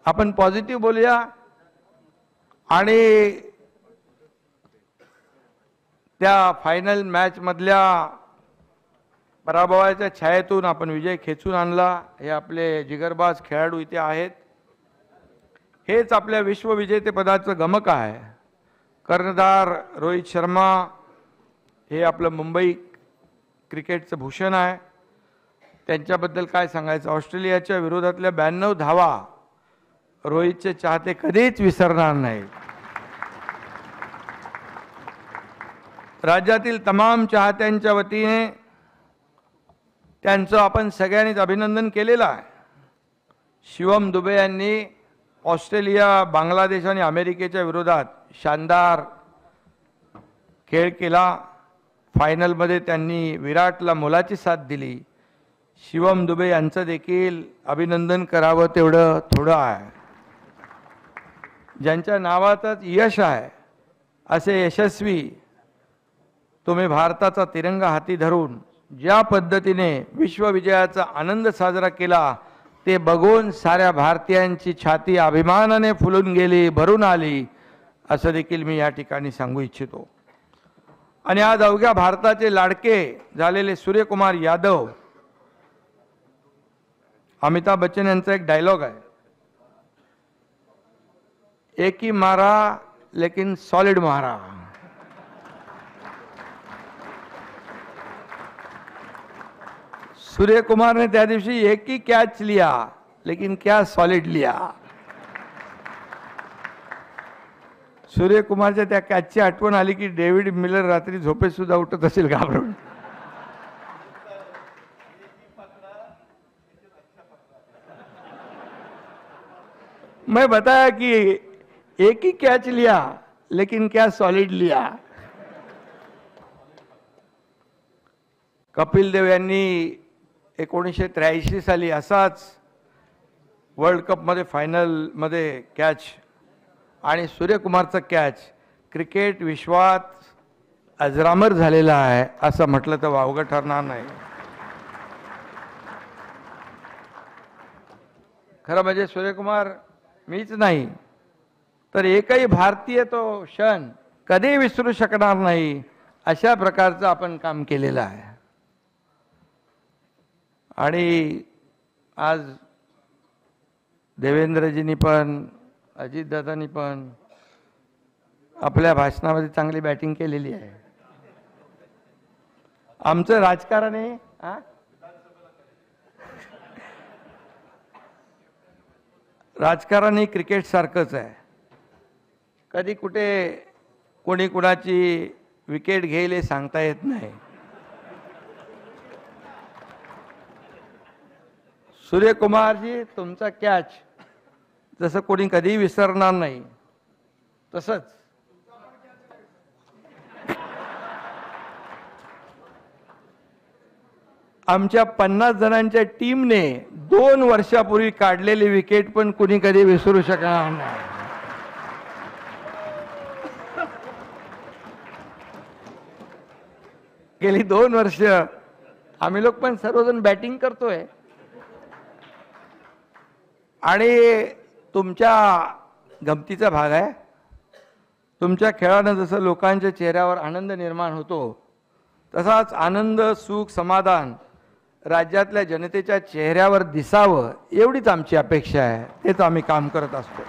आपण पॉझिटिव्ह बोलूया आणि त्या फायनल मॅच मधल्या पराभवाच्या छायेतून आपण विजय खेचून आणला। हे आपले जिगरबाज खेळाडू इथे आहेत, हेच आपल्या विश्वविजेतेपदाचं गमक आहे। कर्णधार रोहित शर्मा हे आपलं मुंबई क्रिकेटचं भूषण आहे। त्यांच्याबद्दल काय सांगायचं, ऑस्ट्रेलियाच्या विरोधातल्या 92 धावा रोहितचे चाहते कधीच विसरणार नाहीत। राज्यातील तमाम चाहत्यांच्या वतीने त्यांचं आपण सगळ्यांनीच अभिनंदन केलेलं आहे। शिवम दुबे यांनी ऑस्ट्रेलिया, बांगलादेश आणि अमेरिकेच्या विरोधात शानदार खेळ केला। फायनलमध्ये त्यांनी विराटला मोलाची साथ दिली। शिवम दुबे यांचं देखील अभिनंदन करावं तेवढं थोडं आहे। ज्यांच्या नावातच यश आहे असे यशस्वी तुम्ही भारताचा तिरंगा हाती धरून ज्या पद्धतीने विश्वविजयाचा आनंद साजरा केला ते बघून साऱ्या भारतीयांची छाती अभिमानाने फुलून गेली, भरून आली असं देखील मी या ठिकाणी सांगू इच्छितो। आणि आज अवघ्या भारताचे लाडके झालेले सूर्यकुमार यादव, अमिताभ बच्चन यांचा एक डायलॉग आहे, एक ही मारा लेकिन सॉलिड मारा। सूर्य कुमार ने त्या दिवशी एक ही कैच लिया लेकिन क्या सॉलिड लिया। सूर्य कुमारच्या त्या कॅचची आठवण आली की डेव्हिड मिलर रात्री झोपेत सुद्धा उठत असेल घाबरून। मैं बताया कि एक ही कैच लिया लेकिन क्या सॉलिड लिया। कपिल देव यांनी 1983 साली असाच वर्ल्ड कप मध्ये फायनल मध्ये कॅच आणि सूर्यकुमारचा कॅच क्रिकेट विश्वात अजरामर झालेला आहे असं म्हटलं तर वावगं ठरणार नाही। खरं म्हणजे सूर्यकुमार मीच नाही तर एकही भारतीय तो क्षण कधी विसरू शकणार नाही अशा प्रकारचं आपण काम केलेलं आहे। आणि आज देवेंद्रजींनी पण अजितदादांनी पण आपल्या भाषणामध्ये चांगली बॅटिंग केलेली आहे। आमचं राजकारण आहे राजकारण हे क्रिकेट सारखंच आहे, कधी कुठे कोणी कुणाची विकेट घेईल हे सांगता येत नाही। सूर्यकुमारजी तुमचा कॅच जसं कोणी कधी विसरणार नाही तसंच आमच्या 50 जणांच्या टीमने 2 वर्षापूर्वी काढलेली विकेट पण कोणी कधी विसरू शकणार नाही। गेली 2 वर्ष आम्ही लोक पण सर्वजण बॅटिंग करतोय आणि तुमच्या गमतीचा भाग आहे। तुमच्या खेळानं जसं लोकांच्या चेहऱ्यावर आनंद निर्माण होतो तसाच आनंद, सुख, समाधान राज्यातल्या जनतेच्या चेहऱ्यावर दिसावं एवढीच आमची अपेक्षा आहे। तेच आम्ही काम करत असतो।